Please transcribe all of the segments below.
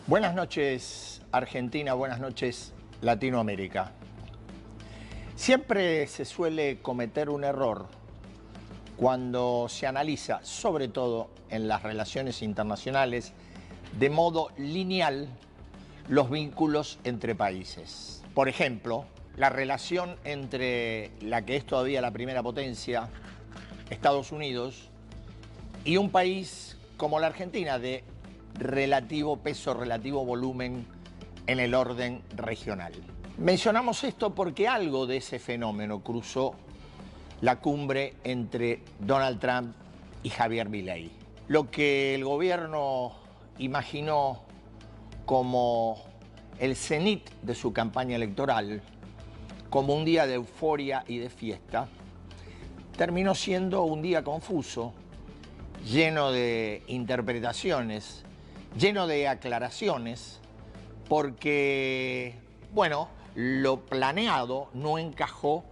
Buenas noches, Argentina, buenas noches, Latinoamérica. Siempre se suele cometer un error cuando se analiza, sobre todo en las relaciones internacionales, de modo lineal los vínculos entre países. Por ejemplo, la relación entre la que es todavía la primera potencia, Estados Unidos, y un país como la Argentina, de relativo peso, relativo volumen en el orden regional. Mencionamos esto porque algo de ese fenómeno cruzó la cumbre entre Donald Trump y Javier Milei. Lo que el gobierno imaginó como el cenit de su campaña electoral, como un día de euforia y de fiesta, terminó siendo un día confuso, lleno de interpretaciones, lleno de aclaraciones, porque, bueno, lo planeado no encajó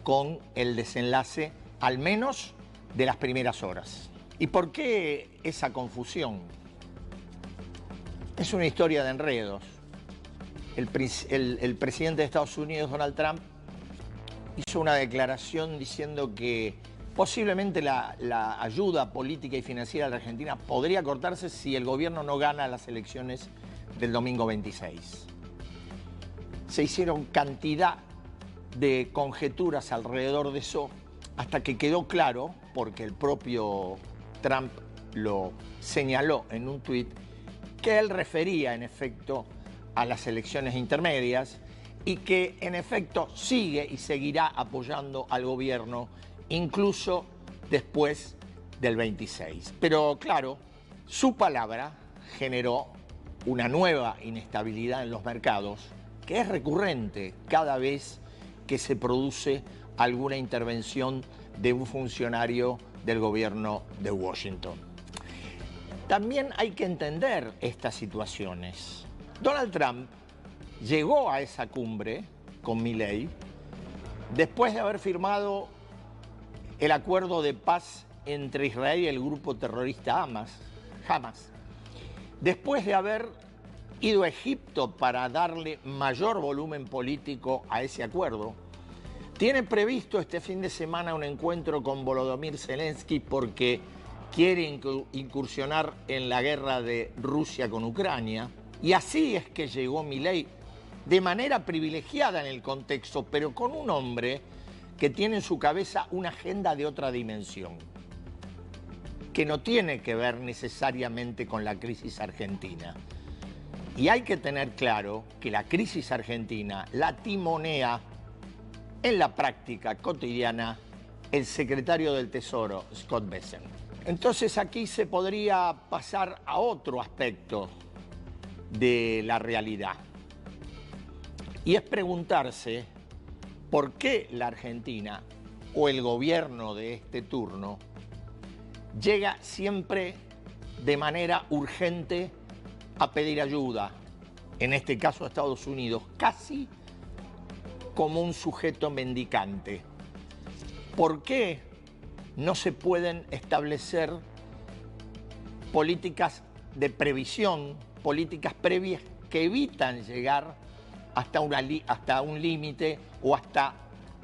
con el desenlace, al menos de las primeras horas. ¿Y por qué esa confusión? Es una historia de enredos. El presidente de Estados Unidos, Donald Trump, hizo una declaración diciendo que posiblemente la ayuda política y financiera de la Argentina podría cortarse si el gobierno no gana las elecciones del domingo 26. Se hicieron cantidad de conjeturas alrededor de eso hasta que quedó claro, porque el propio Trump lo señaló en un tuit, que él refería en efecto a las elecciones intermedias y que en efecto sigue y seguirá apoyando al gobierno incluso después del 26. Pero claro, su palabra generó una nueva inestabilidad en los mercados que es recurrente cada vez que se produce alguna intervención de un funcionario del gobierno de Washington. También hay que entender estas situaciones. Donald Trump llegó a esa cumbre con Milei después de haber firmado el acuerdo de paz entre Israel y el grupo terrorista Hamas, después de haber ido a Egipto para darle mayor volumen político a ese acuerdo, tiene previsto este fin de semana un encuentro con Volodymyr Zelensky porque quiere incursionar en la guerra de Rusia con Ucrania, y así es que llegó Milei de manera privilegiada en el contexto, pero con un hombre que tiene en su cabeza una agenda de otra dimensión, que no tiene que ver necesariamente con la crisis argentina. Y hay que tener claro que la crisis argentina la timonea en la práctica cotidiana el secretario del Tesoro, Scott Bessent. Entonces aquí se podría pasar a otro aspecto de la realidad, y es preguntarse por qué la Argentina o el gobierno de este turno llega siempre de manera urgente a pedir ayuda, en este caso a Estados Unidos, casi como un sujeto mendicante. ¿Por qué no se pueden establecer políticas de previsión, políticas previas que evitan llegar hasta un límite o hasta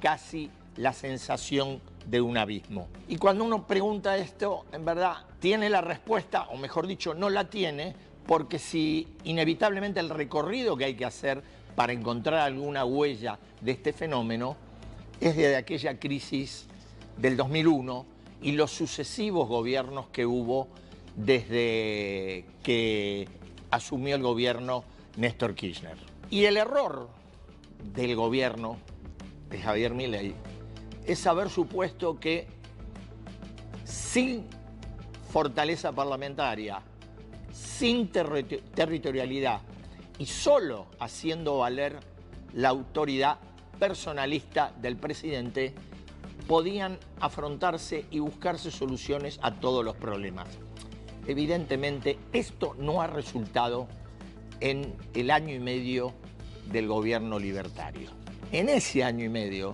casi la sensación de un abismo? Y cuando uno pregunta esto, en verdad, tiene la respuesta, o mejor dicho, no la tiene, porque si inevitablemente el recorrido que hay que hacer para encontrar alguna huella de este fenómeno es desde aquella crisis del 2001 y los sucesivos gobiernos que hubo desde que asumió el gobierno Néstor Kirchner. Y el error del gobierno de Javier Milei es haber supuesto que sin fortaleza parlamentaria, sin territorialidad y solo haciendo valer la autoridad personalista del presidente, podían afrontarse y buscarse soluciones a todos los problemas. Evidentemente, esto no ha resultado en el año y medio del gobierno libertario. En ese año y medio,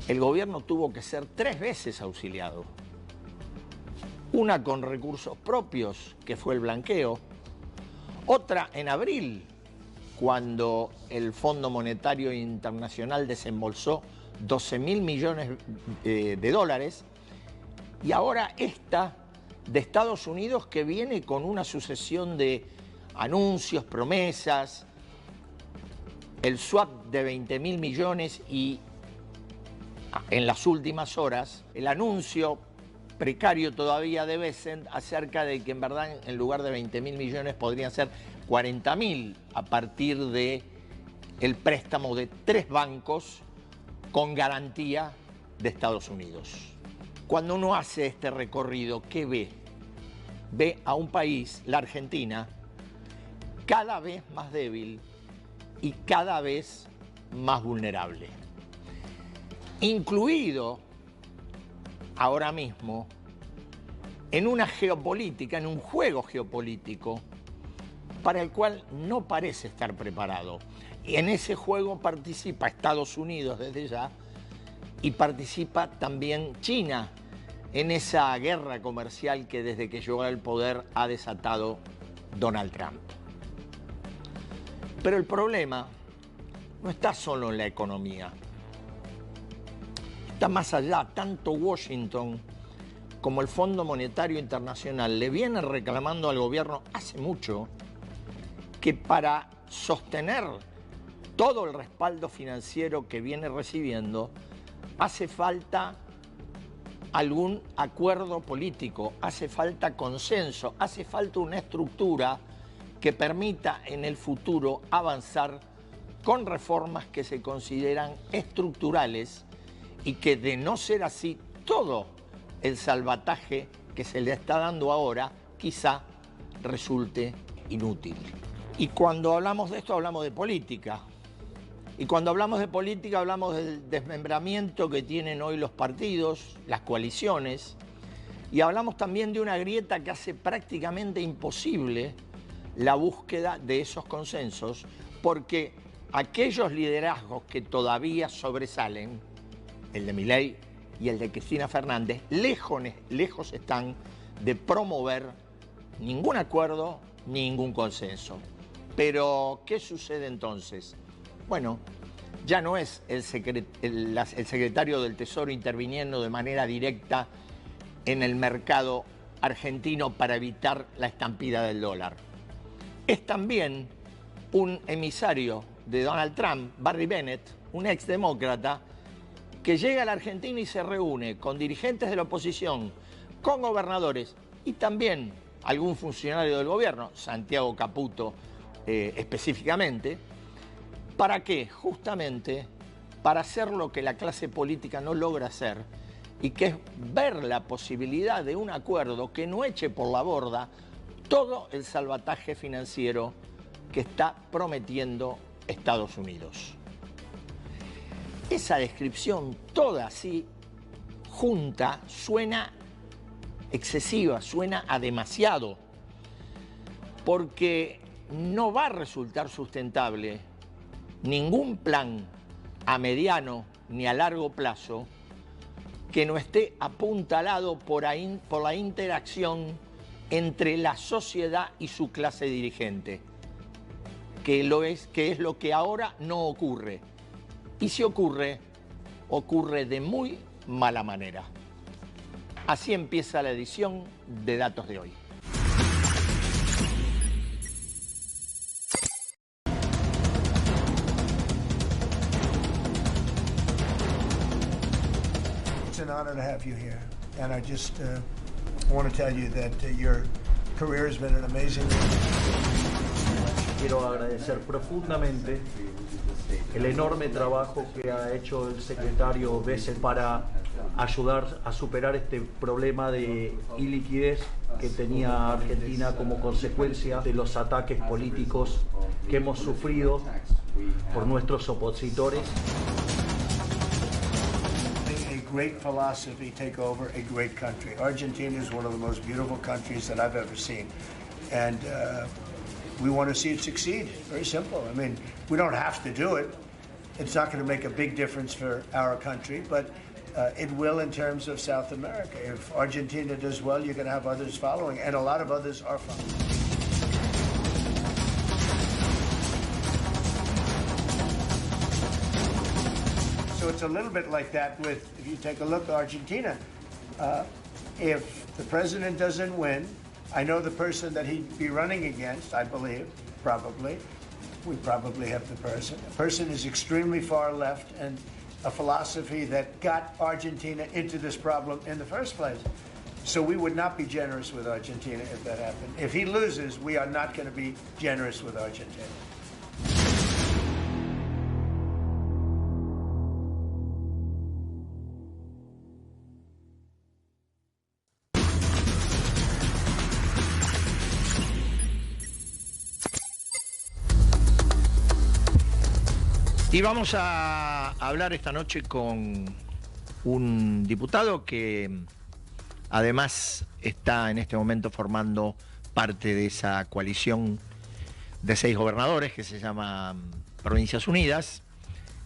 el gobierno tuvo que ser 3 veces auxiliado. Una con recursos propios, que fue el blanqueo, Otra en abril, cuando el Fondo Monetario Internacional desembolsó 12.000 millones de dólares, y ahora esta de Estados Unidos, que viene con una sucesión de anuncios, promesas, el swap de 20.000 millones y en las últimas horas el anuncio precario todavía de Bessent acerca de que en verdad en lugar de 20.000 millones podrían ser 40.000 a partir de el préstamo de 3 bancos con garantía de Estados Unidos. Cuando uno hace este recorrido, ¿qué ve? Ve a un país, la Argentina, cada vez más débil y cada vez más vulnerable. Incluido ahora mismo en una geopolítica, en un juego geopolítico para el cual no parece estar preparado. Y en ese juego participa Estados Unidos desde ya y participa también China en esa guerra comercial que desde que llegó al poder ha desatado Donald Trump. Pero el problema no está solo en la economía. Está más allá. Tanto Washington como el Fondo Monetario Internacional le vienen reclamando al gobierno hace mucho que para sostener todo el respaldo financiero que viene recibiendo hace falta algún acuerdo político, hace falta consenso, hace falta una estructura que permita en el futuro avanzar con reformas que se consideran estructurales y que, de no ser así, todo el salvataje que se le está dando ahora quizá resulte inútil. Y cuando hablamos de esto hablamos de política. Y cuando hablamos de política hablamos del desmembramiento que tienen hoy los partidos, las coaliciones, y hablamos también de una grieta que hace prácticamente imposible la búsqueda de esos consensos, porque aquellos liderazgos que todavía sobresalen, el de Milei y el de Cristina Fernández, lejos están de promover ningún acuerdo, ningún consenso. Pero, ¿qué sucede entonces? Bueno, ya no es el secretario del Tesoro interviniendo de manera directa en el mercado argentino para evitar la estampida del dólar. Es también un emisario de Donald Trump, Barry Bennett, un exdemócrata, que llega a la Argentina y se reúne con dirigentes de la oposición, con gobernadores y también algún funcionario del gobierno, Santiago Caputo específicamente. ¿Para qué? Justamente para hacer lo que la clase política no logra hacer y que es ver la posibilidad de un acuerdo que no eche por la borda todo el salvataje financiero que está prometiendo Estados Unidos. Esa descripción toda así junta suena excesiva, suena a demasiado, porque no va a resultar sustentable ningún plan a mediano ni a largo plazo que no esté apuntalado por la interacción entre la sociedad y su clase dirigente, que es lo que ahora no ocurre. Y si ocurre, ocurre de muy mala manera. Así empieza la edición de Datos de hoy. It's an honor to have you here, and I just want to tell you that your career has been an amazing. Quiero agradecer profundamente el enorme trabajo que ha hecho el secretario Bessent para ayudar a superar este problema de iliquidez que tenía Argentina como consecuencia de los ataques políticos que hemos sufrido por nuestros opositores. A great philosophy take over a great country. Argentina is one of the most beautiful countries that I've ever seen, and we want to see it succeed. Very simple. I mean, we don't have to do it. It's not going to make a big difference for our country, but it will in terms of South America. If Argentina does well, you're going to have others following, and a lot of others are following. So it's a little bit like that with, if you take a look at Argentina, if the president doesn't win, I know the person that he'd be running against, I believe, probably, we probably have the person. The person is extremely far left and a philosophy that got Argentina into this problem in the first place. So we would not be generous with Argentina if that happened. If he loses, we are not going to be generous with Argentina. Y vamos a hablar esta noche con un diputado que además está en este momento formando parte de esa coalición de 6 gobernadores que se llama Provincias Unidas.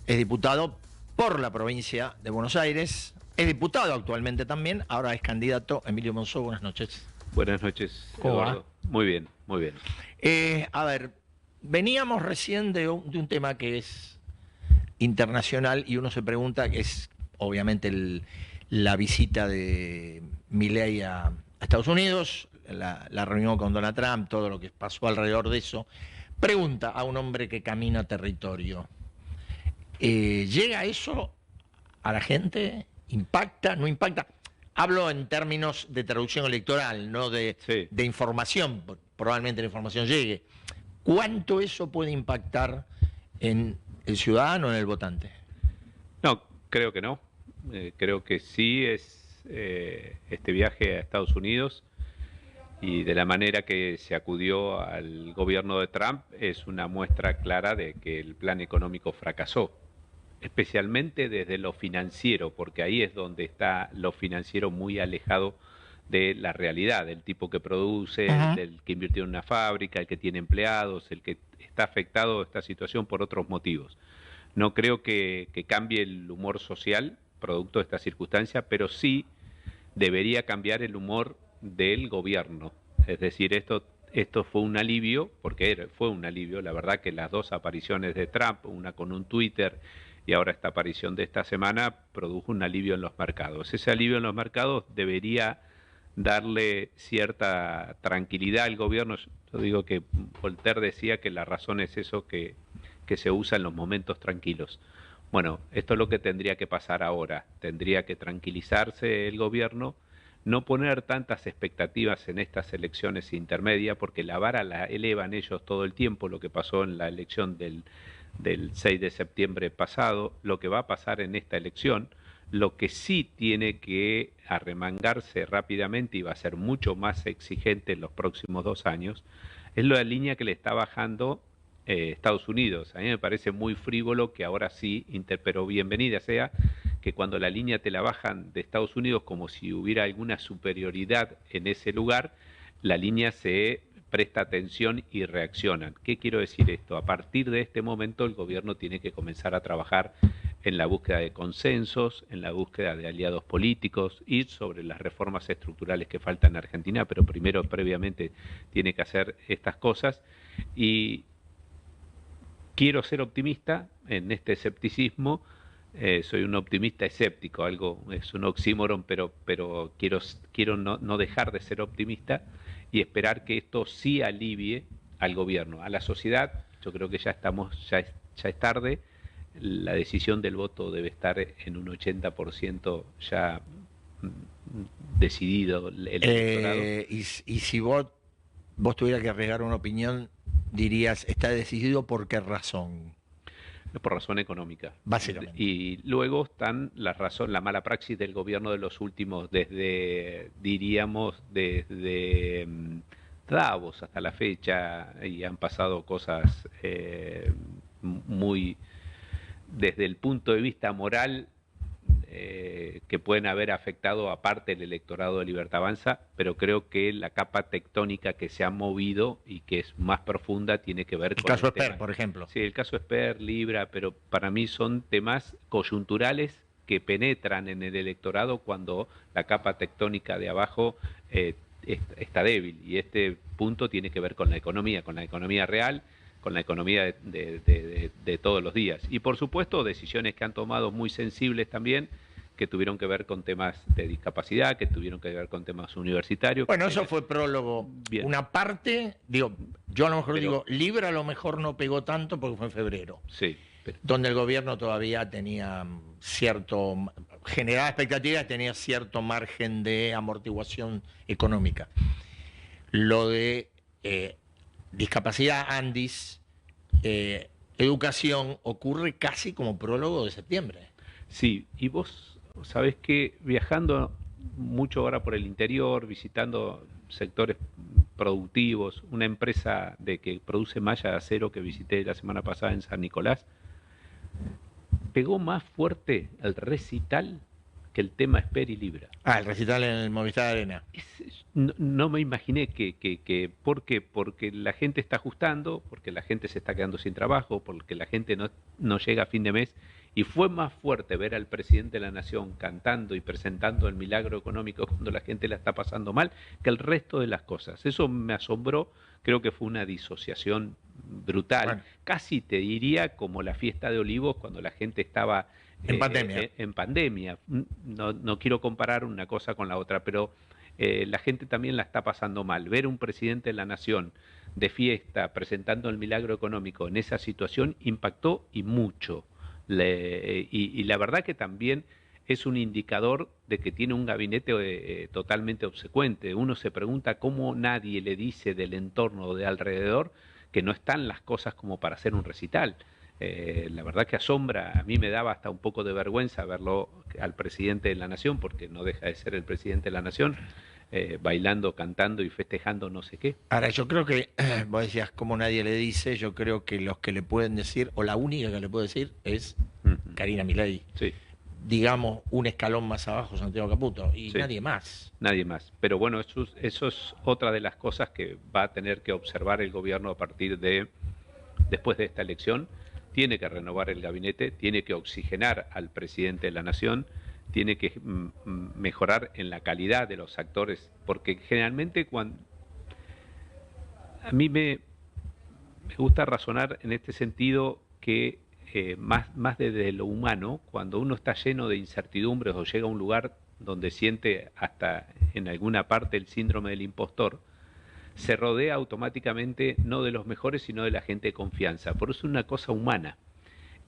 Es diputado por la provincia de Buenos Aires, es diputado actualmente también, ahora es candidato. Emilio Monzó, buenas noches. Buenas noches, ¿Cómo Eduardo. Muy bien, muy bien. A ver, veníamos recién de un tema que es internacional y uno se pregunta, que es obviamente la visita de Milei a Estados Unidos, la reunión con Donald Trump, todo lo que pasó alrededor de eso. Pregunta a un hombre que camina territorio, ¿llega eso a la gente? ¿Impacta? ¿No impacta? Hablo en términos de traducción electoral, no de información. Probablemente la información llegue. ¿Cuánto eso puede impactar en el ciudadano, en el votante? No, creo que no. Creo que sí es este viaje a Estados Unidos y de la manera que se acudió al gobierno de Trump es una muestra clara de que el plan económico fracasó, especialmente desde lo financiero, porque ahí es donde está lo financiero muy alejado de la realidad, del tipo que produce, del que invirtió en una fábrica, el que tiene empleados, el que está afectado a esta situación por otros motivos. No creo que cambie el humor social producto de esta circunstancia, pero sí debería cambiar el humor del gobierno. Es decir, esto fue un alivio, porque fue un alivio, la verdad que las 2 apariciones de Trump, una con un Twitter y ahora esta aparición de esta semana, produjo un alivio en los mercados. Ese alivio en los mercados debería darle cierta tranquilidad al gobierno. Yo digo que Voltaire decía que la razón es eso que se usa en los momentos tranquilos. Bueno, esto es lo que tendría que pasar ahora. Tendría que tranquilizarse el gobierno, no poner tantas expectativas en estas elecciones intermedias, porque la vara la elevan ellos todo el tiempo, lo que pasó en la elección del 6 de septiembre pasado, lo que va a pasar en esta elección. Lo que sí tiene que arremangarse rápidamente y va a ser mucho más exigente en los próximos 2 años, es la línea que le está bajando Estados Unidos. A mí me parece muy frívolo que ahora sí, pero bienvenida sea, que cuando la línea te la bajan de Estados Unidos como si hubiera alguna superioridad en ese lugar, la línea se presta atención y reaccionan. ¿Qué quiero decir esto? A partir de este momento el gobierno tiene que comenzar a trabajar en la búsqueda de consensos, en la búsqueda de aliados políticos y sobre las reformas estructurales que faltan en Argentina, pero primero, previamente, tiene que hacer estas cosas. Y quiero ser optimista en este escepticismo. Soy un optimista escéptico, algo es un oxímoron, pero quiero no dejar de ser optimista y esperar que esto sí alivie al gobierno, a la sociedad. Yo creo que ya es tarde. La decisión del voto debe estar en un 80% ya decidido el electorado. Y si vos tuvieras que arriesgar una opinión, dirías, ¿está decidido por qué razón? Por razón económica. Básicamente. Y luego están la mala praxis del gobierno de los últimos, desde Davos hasta la fecha, y han pasado cosas muy, desde el punto de vista moral, que pueden haber afectado aparte el electorado de Libertad Avanza, pero creo que la capa tectónica que se ha movido y que es más profunda tiene que ver con el caso Esper, por ejemplo. Sí, el caso Esper, Libra, pero para mí son temas coyunturales que penetran en el electorado cuando la capa tectónica de abajo está débil, y este punto tiene que ver con la economía real. con la economía de todos los días. Y por supuesto, decisiones que han tomado muy sensibles también, que tuvieron que ver con temas de discapacidad, que tuvieron que ver con temas universitarios. Bueno, eso fue prólogo. Bien. Una parte, digo, yo a lo mejor digo, Libra a lo mejor no pegó tanto porque fue en febrero. Sí. Donde el gobierno todavía tenía generaba expectativas, tenía cierto margen de amortiguación económica. Lo de discapacidad, Andis, educación, ocurre casi como prólogo de septiembre. Sí, y vos sabés que viajando mucho ahora por el interior, visitando sectores productivos, una empresa que produce malla de acero que visité la semana pasada en San Nicolás, pegó más fuerte el recital que el tema Esper y Libra. El recital en el Movistar Arena. No me imaginé porque la gente está ajustando, porque la gente se está quedando sin trabajo, porque la gente no llega a fin de mes, y fue más fuerte ver al presidente de la Nación cantando y presentando el milagro económico cuando la gente la está pasando mal, que el resto de las cosas. Eso me asombró, creo que fue una disociación brutal, bueno, casi te diría como la fiesta de Olivos cuando la gente estaba en pandemia. No quiero comparar una cosa con la otra, pero la gente también la está pasando mal. Ver un presidente de la Nación de fiesta presentando el milagro económico en esa situación impactó y mucho. Y la verdad que también es un indicador de que tiene un gabinete totalmente obsecuente. Uno se pregunta cómo nadie le dice del entorno o de alrededor que no están las cosas como para hacer un recital. La verdad que asombra, a mí me daba hasta un poco de vergüenza verlo al presidente de la Nación, porque no deja de ser el presidente de la Nación, bailando, cantando y festejando no sé qué. Ahora, yo creo que, vos decías, como nadie le dice, yo creo que los que le pueden decir, o la única que le puede decir, es Karina Milei. Sí. Digamos, un escalón más abajo, Santiago Caputo, y sí, nadie más. Nadie más. Pero bueno, eso es otra de las cosas que va a tener que observar el gobierno a partir de, después de esta elección. Tiene que renovar el gabinete, tiene que oxigenar al presidente de la Nación, tiene que mejorar en la calidad de los actores, porque generalmente a mí me gusta razonar en este sentido que más desde lo humano, cuando uno está lleno de incertidumbres o llega a un lugar donde siente hasta en alguna parte el síndrome del impostor, se rodea automáticamente no de los mejores, sino de la gente de confianza. Por eso es una cosa humana.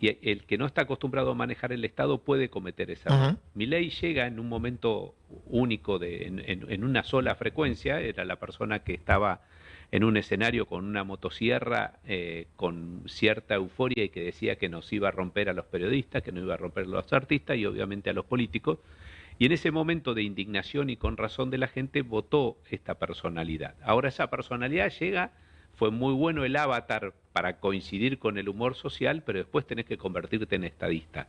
Y el que no está acostumbrado a manejar el Estado puede cometer esa error. Milei llega en un momento único, en una sola frecuencia, era la persona que estaba en un escenario con una motosierra, con cierta euforia y que decía que nos iba a romper a los periodistas, que no iba a romper a los artistas y obviamente a los políticos. Y en ese momento de indignación y con razón de la gente votó esta personalidad. Ahora esa personalidad llega, fue muy bueno el avatar para coincidir con el humor social, pero después tenés que convertirte en estadista.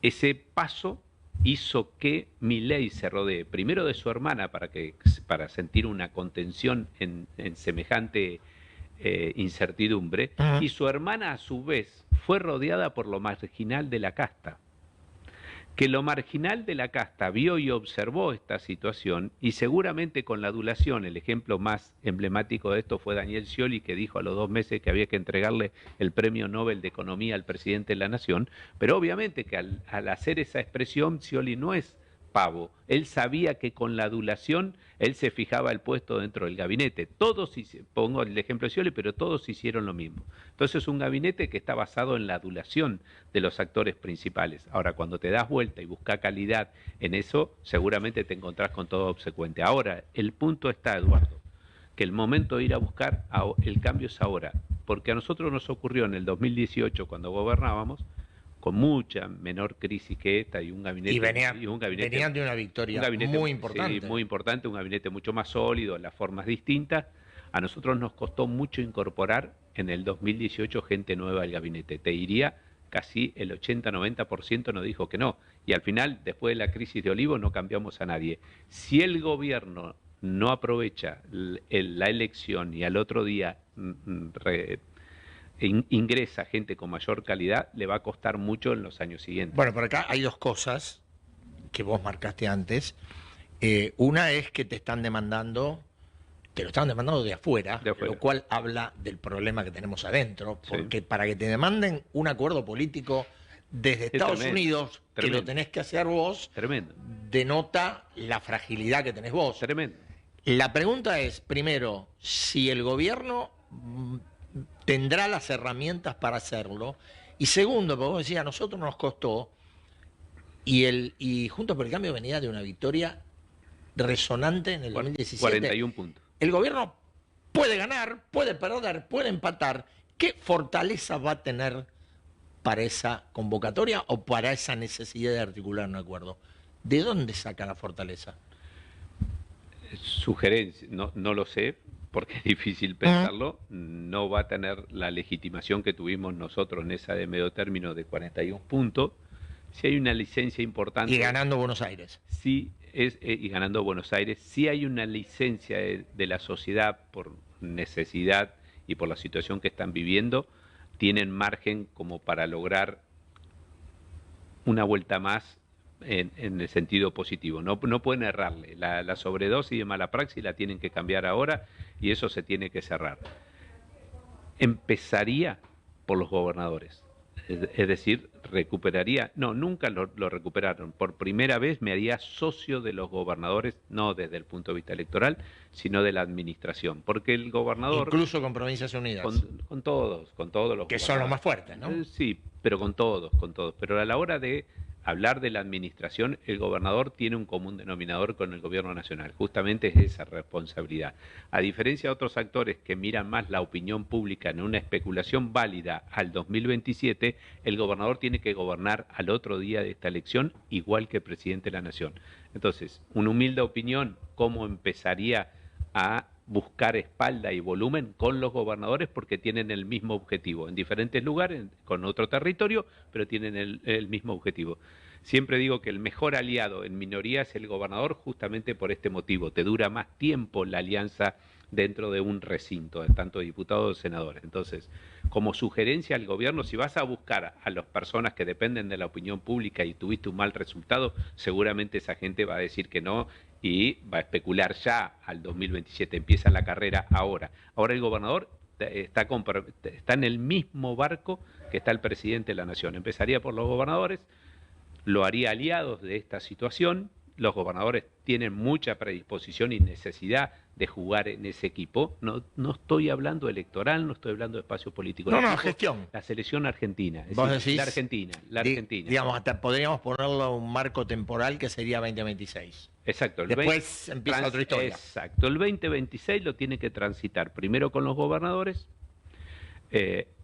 Ese paso hizo que Milei se rodee primero de su hermana para sentir una contención en semejante incertidumbre, y su hermana a su vez fue rodeada por lo marginal de la casta. Que lo marginal de la casta vio y observó esta situación, y seguramente con la adulación, el ejemplo más emblemático de esto fue Daniel Scioli, que dijo a los 2 meses que había que entregarle el premio Nobel de Economía al presidente de la Nación, pero obviamente que al hacer esa expresión, Scioli no es pavo, él sabía que con la adulación él se fijaba el puesto dentro del gabinete. Todos, pongo el ejemplo de Scioli, pero todos hicieron lo mismo. Entonces es un gabinete que está basado en la adulación de los actores principales. Ahora, cuando te das vuelta y buscas calidad en eso, seguramente te encontrás con todo obsecuente. Ahora, el punto está, Eduardo, que el momento de ir a buscar el cambio es ahora, porque a nosotros nos ocurrió en el 2018, cuando gobernábamos, con mucha menor crisis que esta y un gabinete... Venían de una victoria muy importante. Sí, muy importante, un gabinete mucho más sólido, las formas distintas. A nosotros nos costó mucho incorporar en el 2018 gente nueva al gabinete. Te diría, casi el 80-90% nos dijo que no. Y al final, después de la crisis de Olivos, no cambiamos a nadie. Si el gobierno no aprovecha la elección y al otro día... ingresa gente con mayor calidad, le va a costar mucho en los años siguientes. Bueno, por acá hay 2 cosas que vos marcaste antes. Una es que te están demandando te lo estaban demandando de afuera, De afuera. lo cual habla del problema que tenemos adentro, Sí. porque para que te demanden un acuerdo político desde Estados tremendo, Unidos, que tremendo. lo tenés que hacer vos, Tremendo, denota la fragilidad que tenés vos. tremendo. La pregunta es, primero, si el gobierno tendrá las herramientas para hacerlo, y segundo, porque vos decías, a nosotros nos costó, y Juntos por el Cambio venía de una victoria resonante en el 2017. 41 puntos. El gobierno puede ganar, puede perder, puede empatar. ¿Qué fortaleza va a tener para esa convocatoria o para esa necesidad de articular un acuerdo? ¿De dónde saca la fortaleza? Sugerencia, no lo sé, porque es difícil pensarlo. No va a tener la legitimación que tuvimos nosotros en esa de medio término de 41 puntos. Si hay una licencia importante. Y ganando Buenos Aires. Sí, y ganando Buenos Aires, sí hay una licencia de la sociedad por necesidad y por la situación que están viviendo, tienen margen como para lograr una vuelta más en el sentido positivo. No pueden errarle. La sobredosis de mala praxis la tienen que cambiar ahora y eso se tiene que cerrar. Empezaría por los gobernadores. Es decir, recuperaría, no, nunca lo recuperaron. Por primera vez me haría socio de los gobernadores, no desde el punto de vista electoral, sino de la administración. Porque el gobernador... Incluso con Provincias Unidas. Con todos los que son los más fuertes, ¿no? Sí, pero con todos. Pero a la hora de hablar de la administración, el gobernador tiene un común denominador con el gobierno nacional. Justamente es esa responsabilidad. A diferencia de otros actores que miran más la opinión pública en una especulación válida al 2027, el gobernador tiene que gobernar al otro día de esta elección igual que el presidente de la nación. Entonces, una humilde opinión, ¿cómo empezaría a buscar espalda y volumen con los gobernadores? Porque tienen el mismo objetivo, en diferentes lugares, con otro territorio, pero tienen el mismo objetivo. Siempre digo que el mejor aliado en minoría es el gobernador, justamente por este motivo. Te dura más tiempo la alianza dentro de un recinto, tanto de diputados o senadores. Entonces, como sugerencia al gobierno, si vas a buscar a las personas que dependen de la opinión pública y tuviste un mal resultado, seguramente esa gente va a decir que no y va a especular ya al 2027. Empieza la carrera ahora. Ahora el gobernador está en el mismo barco que está el presidente de la nación. Empezaría por los gobernadores, lo haría aliados de esta situación. Los gobernadores tienen mucha predisposición y necesidad de jugar en ese equipo. No estoy hablando electoral, no estoy hablando de espacio político. No, gestión. La selección argentina. Es ¿Vos decir, decís? la Argentina. Digamos, hasta podríamos ponerlo a un marco temporal que sería 2026. Exacto. Después empieza otra historia. Exacto. El 2026 lo tiene que transitar primero con los gobernadores.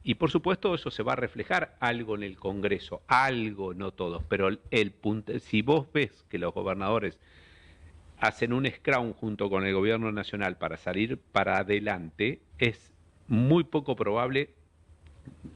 Y por supuesto eso se va a reflejar algo en el Congreso, algo, no todos, pero el punto, si vos ves que los gobernadores hacen un scrum junto con el gobierno nacional para salir para adelante, es muy poco probable,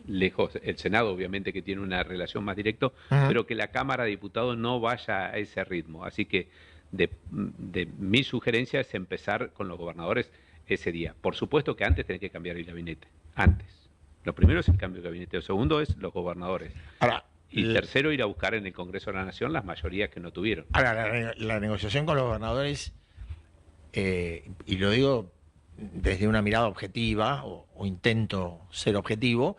lejos, el Senado obviamente que tiene una relación más directa, pero que la Cámara de Diputados no vaya a ese ritmo. Así que de mi sugerencia es empezar con los gobernadores ese día. Por supuesto que antes tenés que cambiar el gabinete, antes. Lo primero es el cambio de gabinete, lo segundo es los gobernadores. Ahora, y tercero, ir a buscar en el Congreso de la Nación las mayorías que no tuvieron. Ahora, la negociación con los gobernadores, y lo digo desde una mirada objetiva, o intento ser objetivo,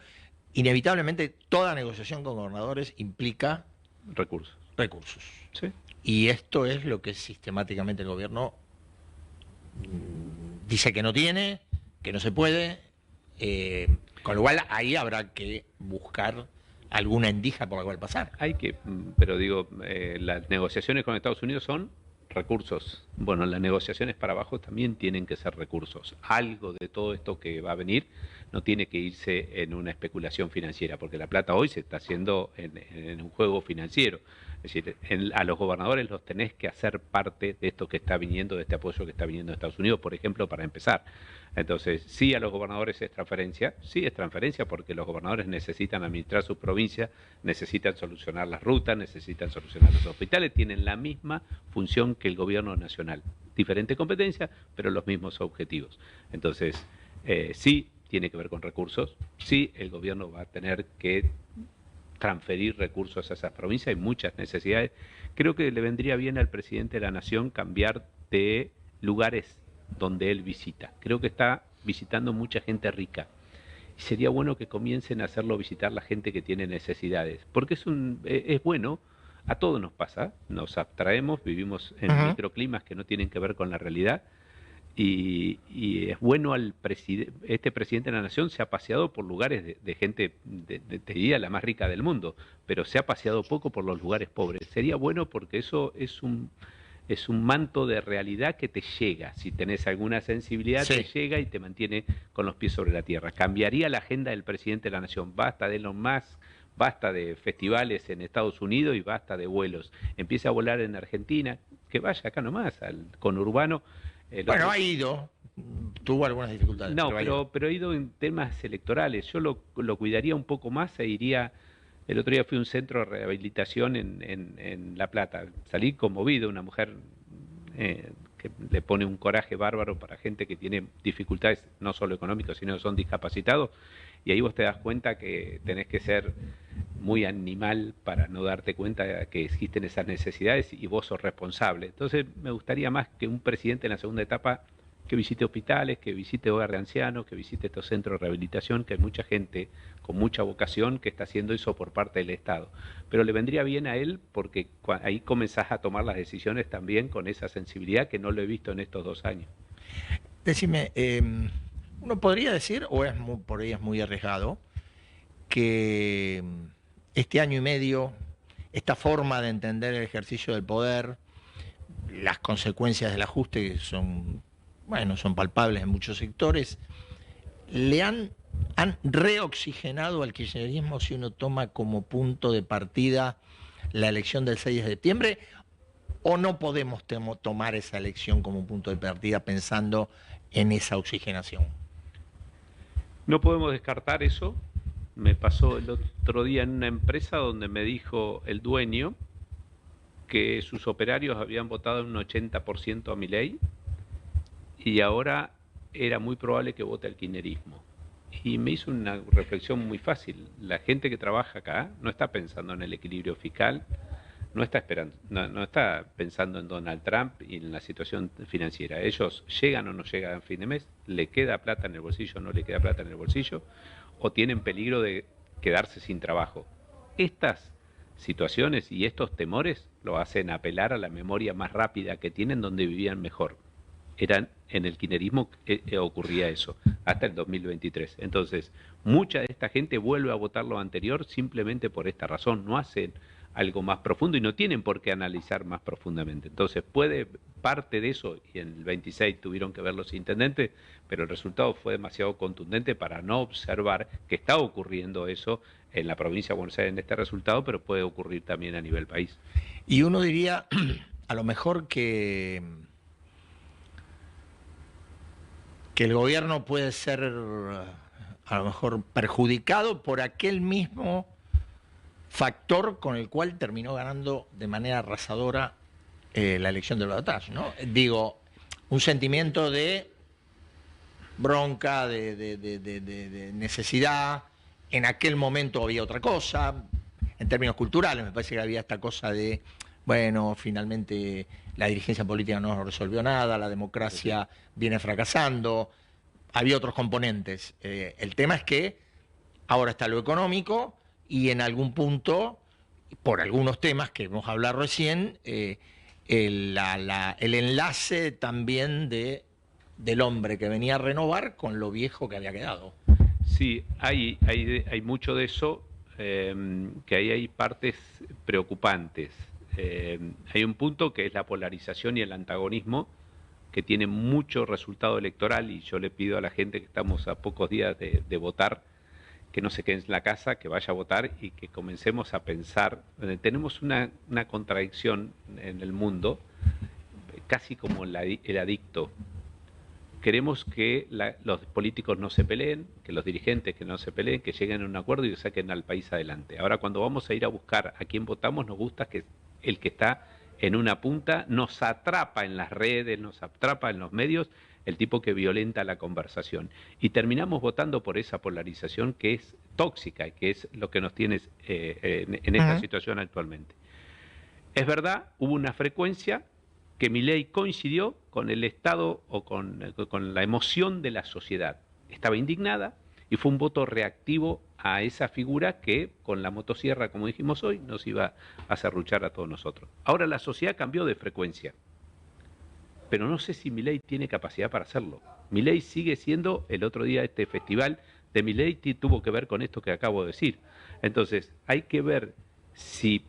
inevitablemente toda negociación con gobernadores implica recursos. Sí. Y esto es lo que sistemáticamente el gobierno dice que no tiene, que no se puede, con lo cual ahí habrá que buscar alguna endija por la cual pasar. Pero digo, las negociaciones con Estados Unidos son recursos. Bueno, las negociaciones para abajo también tienen que ser recursos. Algo de todo esto que va a venir no tiene que irse en una especulación financiera, porque la plata hoy se está haciendo en un juego financiero. Es decir, a los gobernadores los tenés que hacer parte de esto que está viniendo, de este apoyo que está viniendo de Estados Unidos, por ejemplo, para empezar. Entonces, sí, a los gobernadores es transferencia porque los gobernadores necesitan administrar sus provincias, necesitan solucionar las rutas, necesitan solucionar los hospitales, tienen la misma función que el gobierno nacional. Diferente competencia, pero los mismos objetivos. Entonces, sí, tiene que ver con recursos, sí, el gobierno va a tener que transferir recursos a esas provincias, hay muchas necesidades. Creo que le vendría bien al presidente de la Nación cambiar de lugares donde él visita. Creo que está visitando mucha gente rica. Y sería bueno que comiencen a hacerlo visitar la gente que tiene necesidades, porque es bueno, a todos nos pasa, nos abstraemos, vivimos en microclimas que no tienen que ver con la realidad, y es bueno este presidente de la nación se ha paseado por lugares de gente, te diría, la más rica del mundo, pero se ha paseado poco por los lugares pobres. Sería bueno porque eso es un manto de realidad que te llega. Si tenés alguna sensibilidad, te llega y te mantiene con los pies sobre la tierra. Cambiaría la agenda del presidente de la nación. Basta de Elon Musk, basta de festivales en Estados Unidos y basta de vuelos. Empieza a volar en Argentina, que vaya acá nomás, al conurbano. Bueno, ha ido, tuvo algunas dificultades. No, pero ha ido en temas electorales. Yo lo cuidaría un poco más e iría. El otro día fui a un centro de rehabilitación en La Plata. Salí conmovido, una mujer que le pone un coraje bárbaro para gente que tiene dificultades, no solo económicas, sino que son discapacitados. Y ahí vos te das cuenta que tenés que ser muy animal para no darte cuenta de que existen esas necesidades y vos sos responsable. Entonces me gustaría más que un presidente en la segunda etapa que visite hospitales, que visite hogar de ancianos, que visite estos centros de rehabilitación, que hay mucha gente con mucha vocación que está haciendo eso por parte del Estado. Pero le vendría bien a él porque ahí comenzás a tomar las decisiones también con esa sensibilidad que no lo he visto en estos 2 años. Decime, uno podría decir, o por ahí es muy arriesgado, que este año y medio, esta forma de entender el ejercicio del poder, las consecuencias del ajuste que son palpables en muchos sectores, le han reoxigenado al kirchnerismo si uno toma como punto de partida la elección del 6 de septiembre, o no podemos tomar esa elección como punto de partida pensando en esa oxigenación. No podemos descartar eso. Me pasó el otro día en una empresa donde me dijo el dueño que sus operarios habían votado un 80% a Milei y ahora era muy probable que vote al kirchnerismo. Y me hizo una reflexión muy fácil. La gente que trabaja acá no está pensando en el equilibrio fiscal, no está pensando en Donald Trump y en la situación financiera. Ellos llegan o no llegan a fin de mes, le queda plata en el bolsillo o no le queda plata en el bolsillo, o tienen peligro de quedarse sin trabajo. Estas situaciones y estos temores lo hacen apelar a la memoria más rápida que tienen, donde vivían mejor. En el kirchnerismo ocurría eso, hasta el 2023. Entonces, mucha de esta gente vuelve a votar lo anterior simplemente por esta razón, no hacen algo más profundo y no tienen por qué analizar más profundamente. Entonces, parte de eso, y en el 26 tuvieron que ver los intendentes, pero el resultado fue demasiado contundente para no observar que está ocurriendo eso en la provincia de Buenos Aires en este resultado, pero puede ocurrir también a nivel país. Y uno diría, a lo mejor que el gobierno puede ser a lo mejor perjudicado por aquel mismo factor con el cual terminó ganando de manera arrasadora la elección de balotaje, ¿no? Digo, un sentimiento de bronca, de necesidad. En aquel momento había otra cosa, en términos culturales me parece que había esta cosa de, bueno, finalmente la dirigencia política no resolvió nada, la democracia viene fracasando, había otros componentes. El tema es que ahora está lo económico y en algún punto, por algunos temas que vamos a hablar recién, el enlace también del hombre que venía a renovar con lo viejo que había quedado. Sí, hay mucho de eso, que ahí hay partes preocupantes. Hay un punto que es la polarización y el antagonismo, que tiene mucho resultado electoral, y yo le pido a la gente que estamos a pocos días de votar, que no se queden en la casa, que vaya a votar y que comencemos a pensar. Tenemos una contradicción en el mundo, casi como el adicto. Queremos que los políticos no se peleen, que los dirigentes que no se peleen, que lleguen a un acuerdo y saquen al país adelante. Ahora, cuando vamos a ir a buscar a quién votamos, nos gusta que el que está en una punta nos atrapa en las redes, nos atrapa en los medios, el tipo que violenta la conversación. Y terminamos votando por esa polarización que es tóxica y que es lo que nos tiene en esta situación actualmente. Es verdad, hubo una frecuencia que Milei coincidió con el estado o con la emoción de la sociedad. Estaba indignada y fue un voto reactivo a esa figura que con la motosierra, como dijimos hoy, nos iba a serruchar a todos nosotros. Ahora la sociedad cambió de frecuencia, pero no sé si Milei tiene capacidad para hacerlo. Milei sigue siendo, el otro día este festival de Milei tuvo que ver con esto que acabo de decir. Entonces, hay que ver si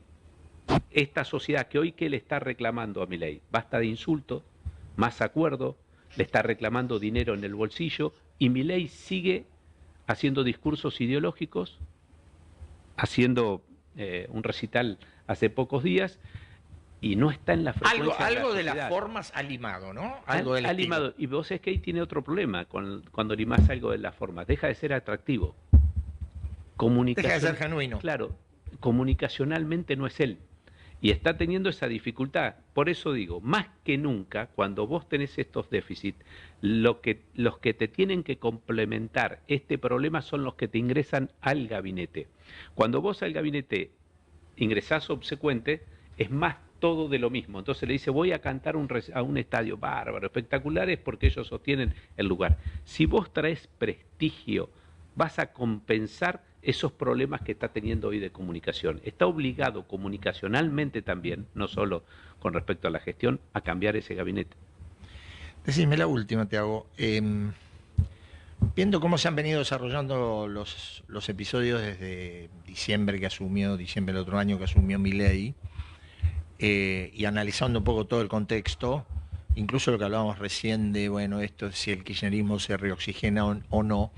esta sociedad que hoy, ¿qué le está reclamando a Milei? Basta de insultos, más acuerdo, le está reclamando dinero en el bolsillo, y Milei sigue haciendo discursos ideológicos, haciendo un recital hace pocos días, y no está en la frecuencia Algo de de la las sociedad. formas ha limado, ¿no? Algo del Ha estilo. limado. Y vos es que ahí tiene otro problema cuando limás algo de la forma. Deja de ser atractivo. Deja de ser genuino. Claro, comunicacionalmente no es él. Y está teniendo esa dificultad. Por eso digo, más que nunca, cuando vos tenés estos déficits, los que te tienen que complementar este problema son los que te ingresan al gabinete. Cuando vos al gabinete ingresás obsecuente, es más todo de lo mismo. Entonces le dice, voy a cantar a un estadio bárbaro, espectaculares, porque ellos sostienen el lugar. Si vos traes prestigio, vas a compensar esos problemas que está teniendo hoy de comunicación. Está obligado comunicacionalmente también, no solo con respecto a la gestión, a cambiar ese gabinete. Decime la última, te hago. Viendo cómo se han venido desarrollando los episodios desde diciembre del otro año que asumió Milei, y analizando un poco todo el contexto, incluso lo que hablábamos recién de, bueno, esto si el kirchnerismo se reoxigena o no,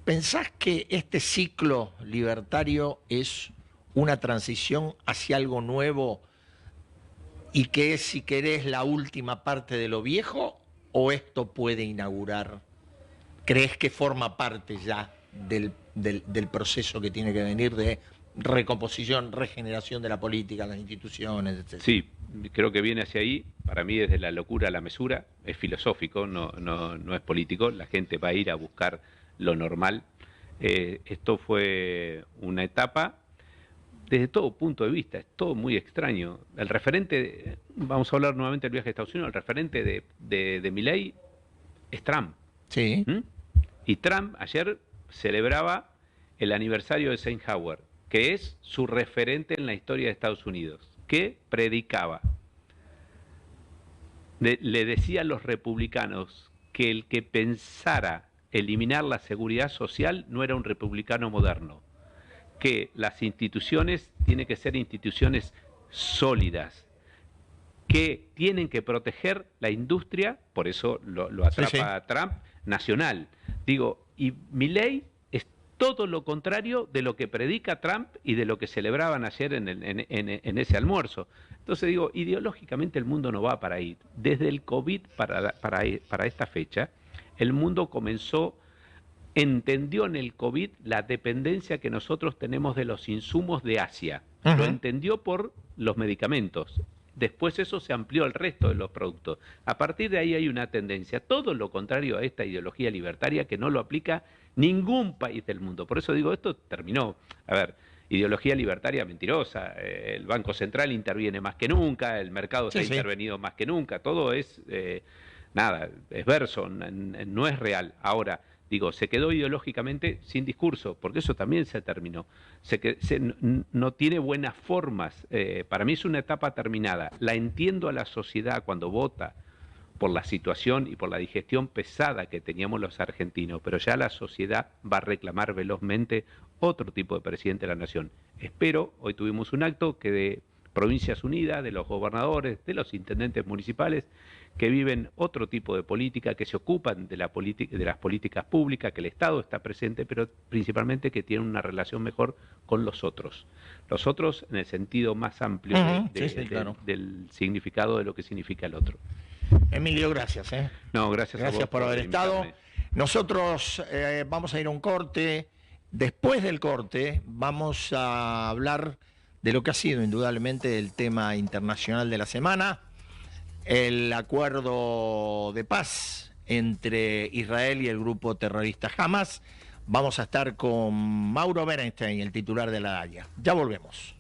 ¿pensás que este ciclo libertario es una transición hacia algo nuevo y que es, si querés, la última parte de lo viejo, o esto puede inaugurar? ¿Crees que forma parte ya del proceso que tiene que venir de recomposición, regeneración de la política, las instituciones, etcétera? Sí, creo que viene hacia ahí. Para mí, desde la locura a la mesura, es filosófico, no es político. La gente va a ir a buscar lo normal. Esto fue una etapa, desde todo punto de vista, es todo muy extraño. El referente, vamos a hablar nuevamente del viaje a Estados Unidos, el referente de Milei es Trump. Sí. ¿Mm? Y Trump ayer celebraba el aniversario de Eisenhower, que es su referente en la historia de Estados Unidos, que predicaba. Le decía a los republicanos que el que pensara eliminar la seguridad social no era un republicano moderno, que las instituciones tienen que ser instituciones sólidas, que tienen que proteger la industria, por eso lo atrapa a Trump, nacional. Digo, y Milei es todo lo contrario de lo que predica Trump y de lo que celebraban ayer en ese almuerzo. Entonces digo, ideológicamente el mundo no va para ahí. Desde el COVID para esta fecha, el mundo entendió en el COVID la dependencia que nosotros tenemos de los insumos de Asia. Uh-huh. Lo entendió por los medicamentos. Después eso se amplió al resto de los productos. A partir de ahí hay una tendencia, todo lo contrario a esta ideología libertaria, que no lo aplica ningún país del mundo. Por eso digo, esto terminó. A ver, ideología libertaria mentirosa, el Banco Central interviene más que nunca, el mercado está intervenido más que nunca, todo es, es verso, no es real. Ahora, digo, se quedó ideológicamente sin discurso, porque eso también se terminó. No tiene buenas formas. Para mí es una etapa terminada. La entiendo a la sociedad cuando vota por la situación y por la digestión pesada que teníamos los argentinos, pero ya la sociedad va a reclamar velozmente otro tipo de presidente de la nación. Espero, hoy tuvimos un acto que de Provincias Unidas, de los gobernadores, de los intendentes municipales, que viven otro tipo de política, que se ocupan de las políticas públicas, que el Estado está presente, pero principalmente que tienen una relación mejor con los otros. Los otros en el sentido más amplio claro, del significado de lo que significa el otro. Emilio, gracias. No, gracias a vos por haber estado. Nosotros vamos a ir a un corte. Después del corte vamos a hablar de lo que ha sido indudablemente el tema internacional de la semana, el acuerdo de paz entre Israel y el grupo terrorista Hamas. Vamos a estar con Mauro Berenstein, el titular de la DAIA. Ya volvemos.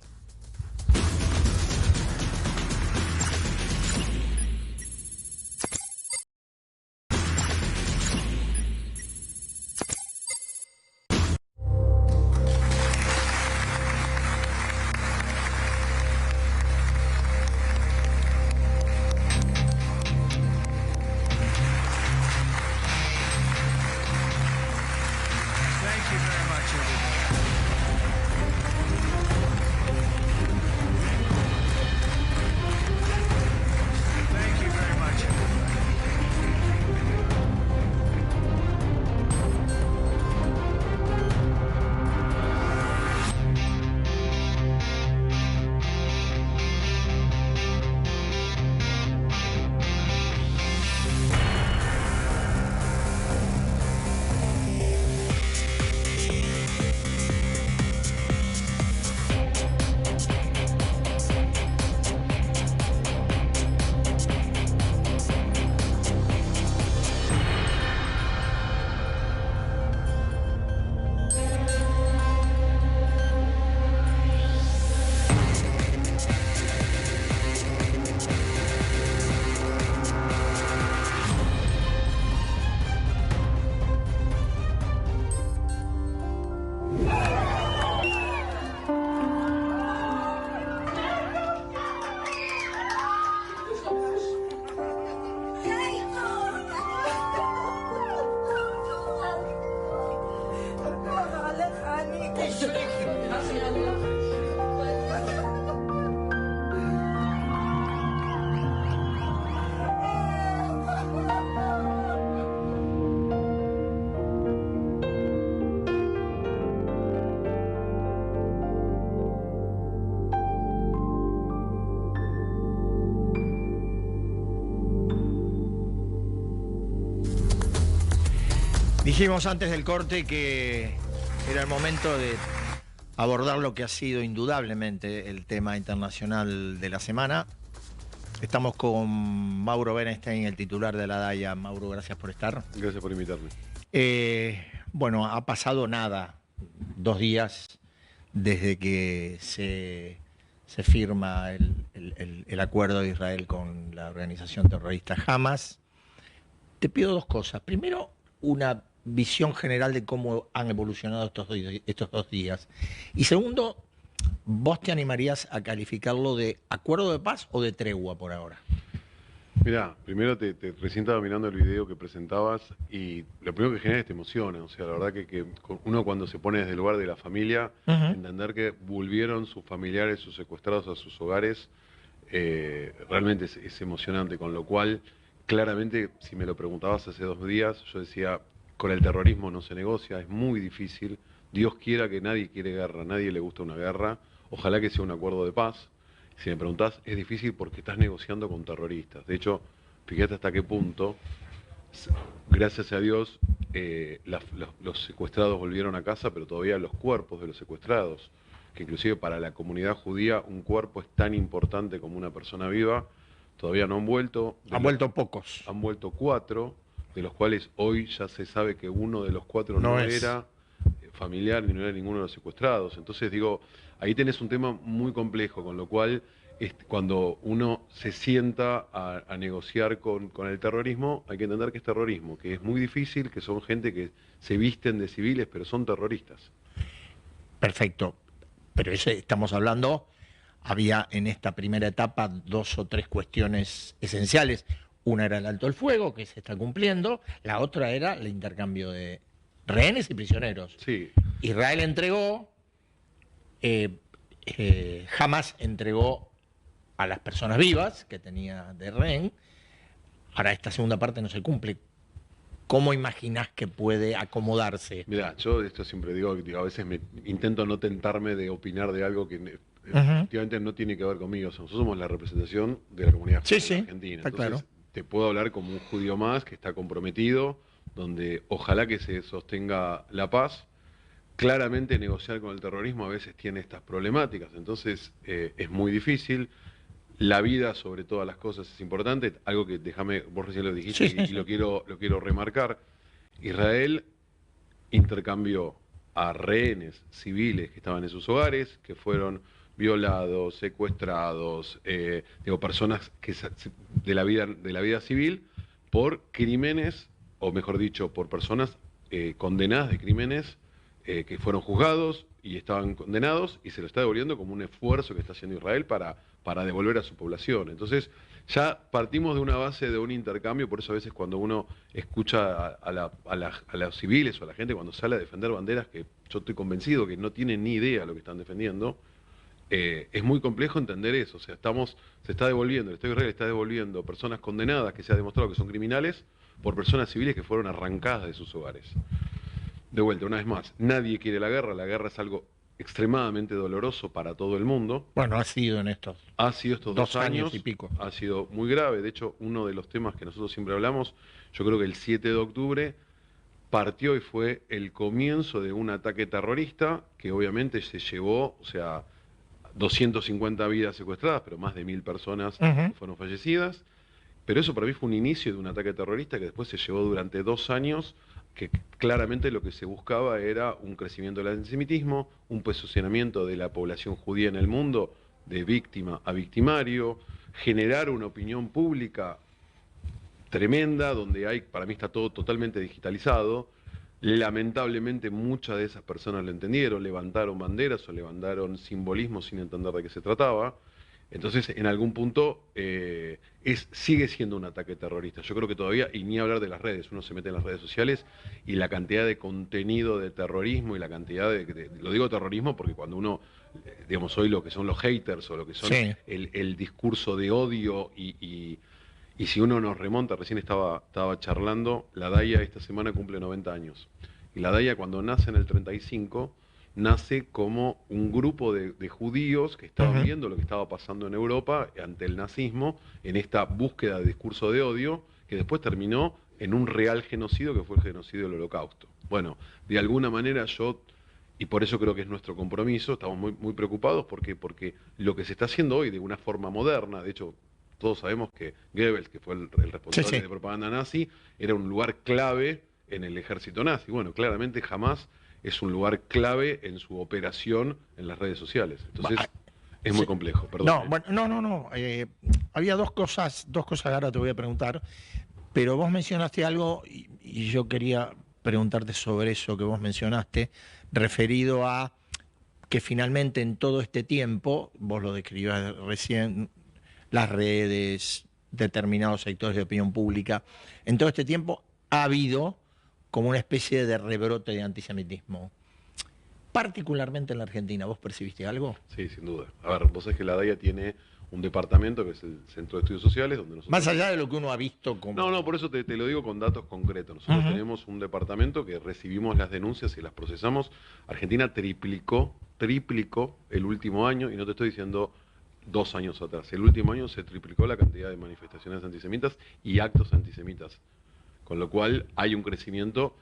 Dijimos antes del corte que era el momento de abordar lo que ha sido indudablemente el tema internacional de la semana. Estamos con Mauro Berenstein, el titular de la DAIA. Mauro, gracias por estar. Gracias por invitarme. Bueno, ha pasado nada, 2 días desde que se firma el acuerdo de Israel con la organización terrorista Hamas. Te pido 2 cosas. Primero, una visión general de cómo han evolucionado estos 2 días. Y segundo, ¿vos te animarías a calificarlo de acuerdo de paz o de tregua por ahora? Mirá, primero recién estaba mirando el video que presentabas y lo primero que genera es te emociona. O sea, la verdad que uno cuando se pone desde el lugar de la familia, entender que volvieron sus familiares, sus secuestrados a sus hogares, realmente es emocionante. Con lo cual, claramente, si me lo preguntabas hace 2 días, yo decía, con el terrorismo no se negocia, es muy difícil. Dios quiera que nadie quiere guerra, a nadie le gusta una guerra. Ojalá que sea un acuerdo de paz. Si me preguntás, es difícil porque estás negociando con terroristas. De hecho, fíjate hasta qué punto, gracias a Dios, los secuestrados volvieron a casa, pero todavía los cuerpos de los secuestrados, que inclusive para la comunidad judía un cuerpo es tan importante como una persona viva, todavía no han vuelto. Han vuelto pocos. Han vuelto 4, de los cuales hoy ya se sabe que uno de los 4 no era familiar ni no era ninguno de los secuestrados. Entonces digo, ahí tenés un tema muy complejo, con lo cual cuando uno se sienta a negociar con el terrorismo, hay que entender que es terrorismo, que es muy difícil, que son gente que se visten de civiles, pero son terroristas. Perfecto, pero estamos hablando, había en esta primera etapa 2 o 3 cuestiones esenciales. Una era el alto el fuego, que se está cumpliendo, la otra era el intercambio de rehenes y prisioneros. Sí. Israel entregó, Hamas entregó a las personas vivas que tenía de rehén. Ahora esta segunda parte no se cumple. ¿Cómo imaginás que puede acomodarse? Mira, yo esto siempre digo, a veces intento no tentarme de opinar de algo que efectivamente no tiene que ver conmigo. Nosotros somos la representación de la comunidad judía en Argentina. Está Entonces, claro. te puedo hablar como un judío más que está comprometido, donde ojalá que se sostenga la paz. Claramente negociar con el terrorismo a veces tiene estas problemáticas, entonces es muy difícil. La vida sobre todas las cosas es importante, algo que vos recién lo dijiste y lo quiero remarcar. Israel intercambió a rehenes civiles que estaban en sus hogares, que fueron violados, secuestrados, personas de la vida civil, por crímenes, o mejor dicho, por personas condenadas de crímenes que fueron juzgados y estaban condenados, y se lo está devolviendo como un esfuerzo que está haciendo Israel para devolver a su población. Entonces, ya partimos de una base de un intercambio, por eso a veces cuando uno escucha a los civiles o a la gente cuando sale a defender banderas, que yo estoy convencido que no tienen ni idea de lo que están defendiendo, es muy complejo entender eso. O sea, se está devolviendo, el Estado de Israel está devolviendo personas condenadas que se ha demostrado que son criminales por personas civiles que fueron arrancadas de sus hogares. De vuelta, una vez más, nadie quiere la guerra es algo extremadamente doloroso para todo el mundo. Bueno, ha sido estos 2 años y pico. Ha sido muy grave. De hecho, uno de los temas que nosotros siempre hablamos, yo creo que el 7 de octubre partió y fue el comienzo de un ataque terrorista que obviamente se llevó, 250 vidas secuestradas, pero más de 1000 personas fueron fallecidas. Pero eso para mí fue un inicio de un ataque terrorista que después se llevó durante 2 años, que claramente lo que se buscaba era un crecimiento del antisemitismo, un posicionamiento de la población judía en el mundo de víctima a victimario, generar una opinión pública tremenda, donde para mí está todo totalmente digitalizado. Lamentablemente muchas de esas personas lo entendieron, levantaron banderas o levantaron simbolismos sin entender de qué se trataba. Entonces, en algún punto, sigue siendo un ataque terrorista. Yo creo que todavía, y ni hablar de las redes, uno se mete en las redes sociales y la cantidad de contenido de terrorismo y la cantidad lo digo terrorismo porque cuando uno, digamos, hoy lo que son los haters o lo que son el discurso de odio y si uno nos remonta, recién estaba charlando, la DAIA esta semana cumple 90 años. Y la DAIA cuando nace en el 35... nace como un grupo de judíos que estaban viendo lo que estaba pasando en Europa ante el nazismo, en esta búsqueda de discurso de odio, que después terminó en un real genocidio que fue el genocidio del Holocausto. Bueno, de alguna manera y por eso creo que es nuestro compromiso, estamos muy preocupados porque lo que se está haciendo hoy de una forma moderna, de hecho todos sabemos que Goebbels, que fue el responsable de propaganda nazi, era un lugar clave en el ejército nazi. Bueno, claramente Hamás es un lugar clave en su operación en las redes sociales. Entonces, es muy complejo, perdón. No, bueno, no. Había dos cosas que ahora te voy a preguntar, pero vos mencionaste algo y yo quería preguntarte sobre eso que vos mencionaste, referido a que finalmente en todo este tiempo, vos lo describías recién, las redes, determinados sectores de opinión pública, en todo este tiempo ha habido como una especie de rebrote de antisemitismo. Particularmente en la Argentina, ¿vos percibiste algo? Sí, sin duda. A ver, vos sabés que la DAIA tiene un departamento que es el Centro de Estudios Sociales, donde nosotros... Más allá de lo que uno ha visto como... No, por eso te lo digo con datos concretos. Nosotros tenemos un departamento que recibimos las denuncias y las procesamos. Argentina triplicó el último año, y no te estoy diciendo 2 años atrás. El último año se triplicó la cantidad de manifestaciones antisemitas y actos antisemitas. Con lo cual hay un crecimiento...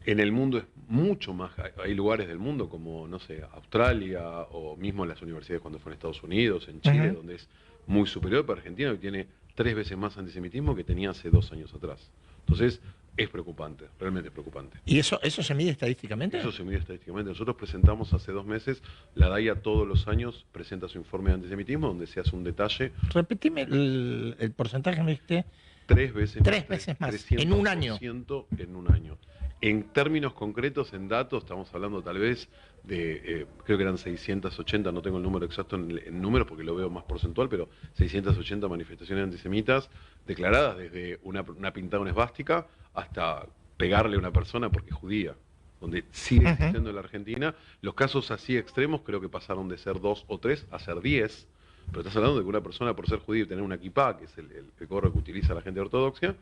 En el mundo es mucho más, hay lugares del mundo como, no sé, Australia o mismo las universidades cuando fue en Estados Unidos, en Chile, donde es muy superior, pero Argentina hoy tiene 3 veces más antisemitismo que tenía hace 2 años atrás. Entonces, es preocupante, realmente es preocupante. ¿Y eso se mide estadísticamente? Eso se mide estadísticamente. Nosotros presentamos hace 2 meses, la DAIA todos los años presenta su informe de antisemitismo, donde se hace un detalle. Repetime el porcentaje, me dijiste. 3 veces más, en un año. En un año. En términos concretos, en datos, estamos hablando tal vez de, creo que eran 680, no tengo el número exacto en números porque lo veo más porcentual, pero 680 manifestaciones antisemitas declaradas desde una pintada, una esvástica, hasta pegarle a una persona porque es judía, donde sigue existiendo en la Argentina. Los casos así extremos creo que pasaron de ser 2 o 3 a ser 10, pero estás hablando de que una persona por ser judío y tener una kipá, que es el gorro que utiliza la gente ortodoxa,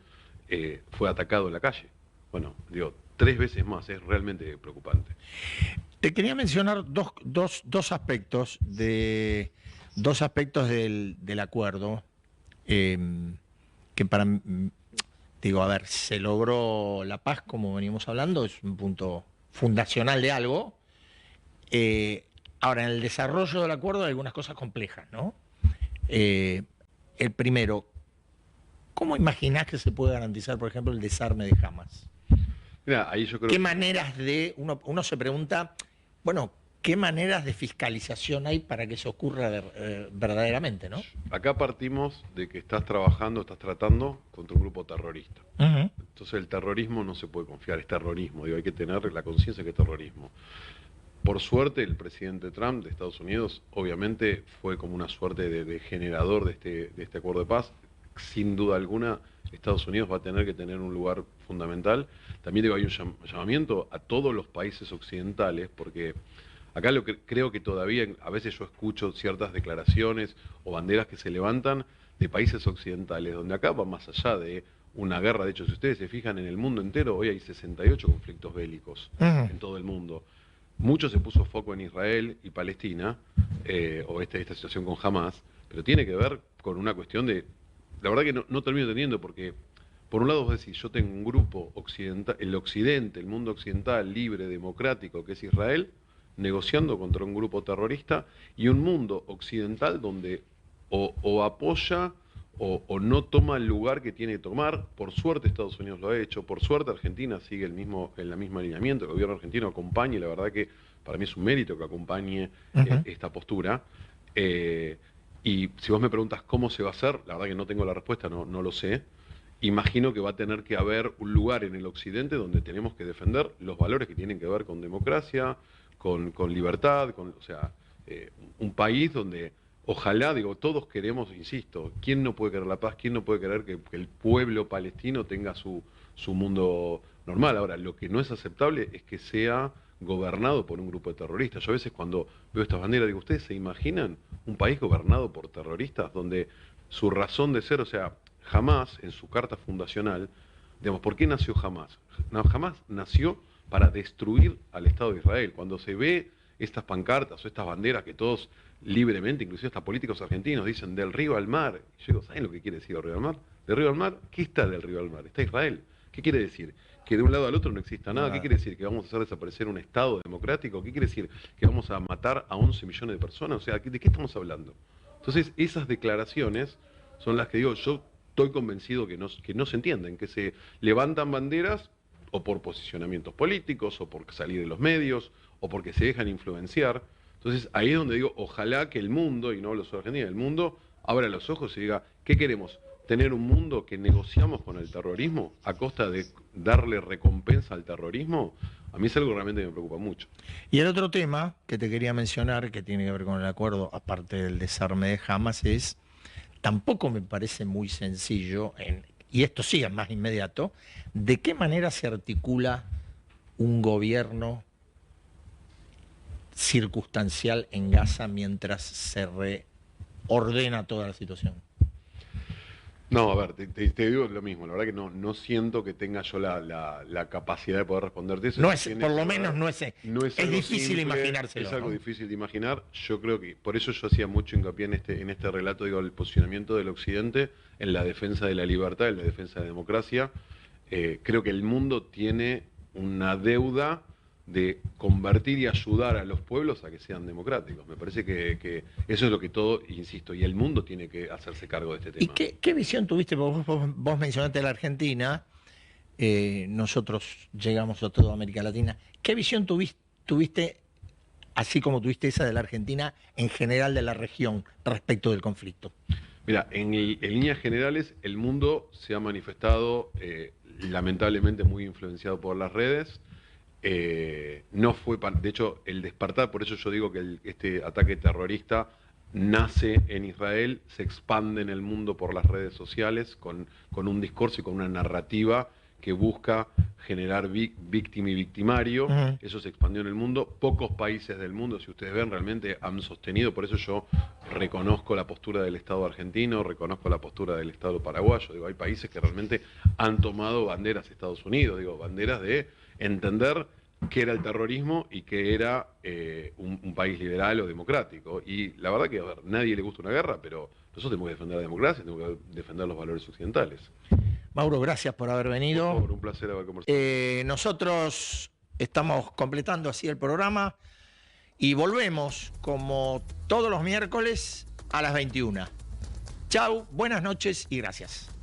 fue atacado en la calle. Bueno, digo, 3 veces más, es realmente preocupante. Te quería mencionar dos aspectos del acuerdo que digo, a ver, se logró la paz, como venimos hablando, es un punto fundacional de algo. Ahora, en el desarrollo del acuerdo hay algunas cosas complejas, ¿no? El primero, ¿cómo imaginás que se puede garantizar, por ejemplo, el desarme de Hamás? Mira, ahí yo creo ¿Qué maneras uno se pregunta, bueno, qué maneras de fiscalización hay para que eso ocurra verdaderamente, ¿no? Acá partimos de que estás tratando contra un grupo terrorista. Entonces el terrorismo no se puede confiar, es terrorismo, digo, hay que tener la conciencia que es terrorismo. Por suerte, el presidente Trump de Estados Unidos, obviamente, fue como una suerte de generador de este acuerdo de paz. Sin duda alguna, Estados Unidos va a tener que tener un lugar fundamental. También digo, hay un llamamiento a todos los países occidentales, porque acá lo que creo que todavía, a veces yo escucho ciertas declaraciones o banderas que se levantan de países occidentales, donde acá va más allá de una guerra. De hecho, si ustedes se fijan en el mundo entero, hoy hay 68 conflictos bélicos en todo el mundo. Mucho se puso foco en Israel y Palestina, o esta situación con Hamás, pero tiene que ver con una cuestión de... La verdad que no termino entendiendo, porque por un lado vos decís, yo tengo un grupo occidental, el occidente, el mundo occidental, libre, democrático, que es Israel, negociando contra un grupo terrorista, y un mundo occidental donde o apoya o no toma el lugar que tiene que tomar. Por suerte Estados Unidos lo ha hecho, por suerte Argentina sigue en la misma alineamiento, el gobierno argentino acompaña, y la verdad que para mí es un mérito que acompañe esta postura. Y si vos me preguntas cómo se va a hacer, la verdad que no tengo la respuesta, no lo sé. Imagino que va a tener que haber un lugar en el occidente donde tenemos que defender los valores que tienen que ver con democracia, con libertad, un país donde... Ojalá, digo, todos queremos, insisto, ¿quién no puede querer la paz? ¿Quién no puede querer que el pueblo palestino tenga su mundo normal? Ahora, lo que no es aceptable es que sea gobernado por un grupo de terroristas. Yo a veces cuando veo estas banderas digo, ¿ustedes se imaginan un país gobernado por terroristas donde su razón de ser, o sea, Hamás en su carta fundacional, digamos, ¿por qué nació Hamás? Hamás nació para destruir al Estado de Israel. Cuando se ve estas pancartas o estas banderas que todos libremente, inclusive hasta políticos argentinos, dicen del río al mar. Y yo digo, ¿saben lo que quiere decir del río al mar? Del río al mar, ¿qué está del río al mar? Está Israel. ¿Qué quiere decir? Que de un lado al otro no exista nada. ¿Qué quiere decir? ¿Que vamos a hacer desaparecer un Estado democrático? ¿Qué quiere decir? ¿Que vamos a matar a 11 millones de personas? O sea, ¿de qué estamos hablando? Entonces, esas declaraciones son las que digo, yo estoy convencido que no se entienden, que se levantan banderas o por posicionamientos políticos, o por salir de los medios, o porque se dejan influenciar. Entonces, ahí es donde digo, ojalá que el mundo, y no hablo solo de Argentina, el mundo abra los ojos y diga, ¿qué queremos? ¿Tener un mundo que negociamos con el terrorismo a costa de darle recompensa al terrorismo? A mí es algo que realmente me preocupa mucho. Y el otro tema que te quería mencionar, que tiene que ver con el acuerdo, aparte del desarme de Hamas, es, tampoco me parece muy sencillo, y esto sí es más inmediato, de qué manera se articula un gobierno circunstancial en Gaza mientras se reordena toda la situación. No, a ver, te digo lo mismo, la verdad que no siento que tenga yo la capacidad de poder responderte eso. No es, por lo menos no es difícil simple, imaginárselo. Es algo ¿no? difícil de imaginar. Yo creo que, por eso yo hacía mucho hincapié en este relato, digo, el posicionamiento del Occidente en la defensa de la libertad, en la defensa de la democracia. Creo que el mundo tiene una deuda de convertir y ayudar a los pueblos a que sean democráticos. Me parece que eso es lo que todo, insisto, y el mundo tiene que hacerse cargo de este tema. ¿Y qué visión tuviste? Vos mencionaste la Argentina, nosotros llegamos a toda América Latina. ¿Qué visión tuviste, así como tuviste esa de la Argentina, en general de la región respecto del conflicto? Mira, en líneas generales, el mundo se ha manifestado lamentablemente muy influenciado por las redes. No fue, de hecho, el despertar, por eso yo digo que este ataque terrorista nace en Israel, se expande en el mundo por las redes sociales con un discurso y con una narrativa que busca generar víctima y victimario. Eso se expandió en el mundo. Pocos países del mundo, si ustedes ven, realmente han sostenido. Por eso yo reconozco la postura del Estado argentino, reconozco la postura del Estado paraguayo. Digo, hay países que realmente han tomado banderas de Estados Unidos, digo, banderas de entender qué era el terrorismo y qué era un país liberal o democrático. Y la verdad que, a ver, nadie le gusta una guerra, pero nosotros tenemos que defender la democracia, tenemos que defender los valores occidentales. Mauro, gracias por haber venido. Por favor, un placer haber conversado. Nosotros estamos completando así el programa y volvemos como todos los miércoles a las 21. Chau, buenas noches y gracias.